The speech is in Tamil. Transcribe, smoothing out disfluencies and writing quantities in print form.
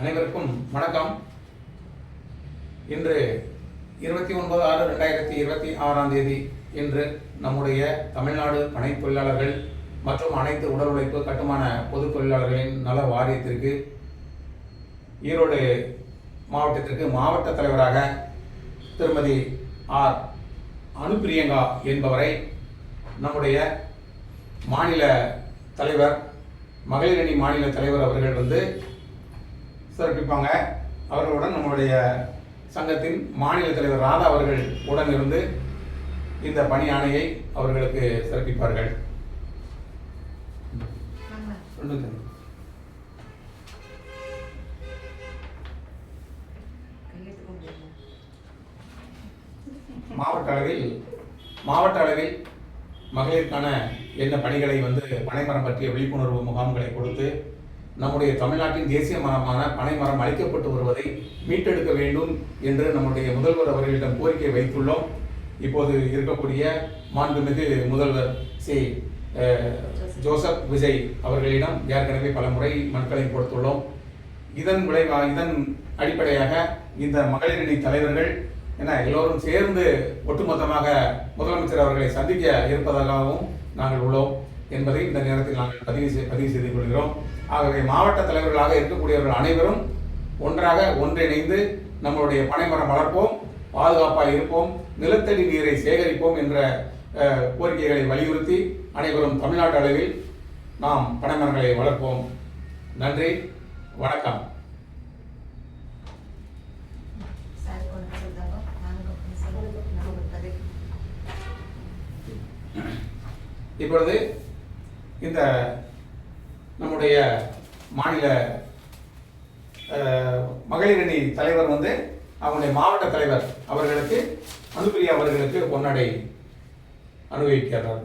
அனைவருக்கும் வணக்கம். இன்று 29/6/2026 இன்று நம்முடைய தமிழ்நாடு பனை தொழிலாளர்கள் மற்றும் அனைத்து உடல் உழைப்பு கட்டுமான பொது தொழிலாளர்களின் நல வாரியத்திற்கு ஈரோடு மாவட்டத்திற்கு மாவட்ட தலைவராக திருமதி ஆர் அனுப்பிரியங்கா என்பவரை நம்முடைய மாநில தலைவர் மகளிரணி மாநில தலைவர் அவர்கள் சிறப்பிப்பாங்க. அவர்களுடன் நம்முடைய சங்கத்தின் மாநில தலைவர் ராதா அவர்கள் உடன் இருந்து இந்த பணி ஆணையை அவர்களுக்கு சிறப்பிப்பார்கள். மாவட்ட அளவில் மகளிருக்கான என்ன பணிகளை பனைமரம் பற்றிய விழிப்புணர்வு முகாம்களை கொடுத்து நம்முடைய தமிழ்நாட்டின் தேசிய மரமான பனைமரம் அளிக்கப்பட்டு வருவதை மீட்டெடுக்க வேண்டும் என்று நம்முடைய முதல்வர் அவர்களிடம் கோரிக்கை வைத்துள்ளோம். இப்போது இருக்கக்கூடிய மாண்புமிகு முதல்வர் சி ஜோசப் விஜய் அவர்களிடம் ஏற்கனவே பல முறை மனுக்களை கொடுத்துள்ளோம். இதன் அடிப்படையாக இந்த மகளிரணி தலைவர்கள் எல்லோரும் சேர்ந்து ஒட்டுமொத்தமாக முதலமைச்சர் அவர்களை சந்திக்க இருப்பதாகவும் நாங்கள் உள்ளோம் என்பதை இந்த நேரத்தில் நாங்கள் பதிவு செய்து கொள்கிறோம். ஆகவே மாவட்ட தலைவர்களாக இருக்கக்கூடியவர்கள் அனைவரும் ஒன்றிணைந்து நம்மளுடைய பனைமரம் வளர்ப்போம், பாதுகாப்பாக இருப்போம், நிலத்தடி நீரை சேகரிப்போம் என்ற கோரிக்கைகளை வலியுறுத்தி அனைவரும் தமிழ்நாட்டு அளவில் நாம் பனைமரங்களை வளர்ப்போம். நன்றி, வணக்கம். இப்பொழுது இந்த நம்முடைய மாநில மகளிரணி தலைவர் அவங்களுடைய மாவட்ட தலைவர் அவர்களுக்கு அனுப்பிரியா அவர்களுக்கு பொன்னாடை அனுபவிக்கிறார்கள்.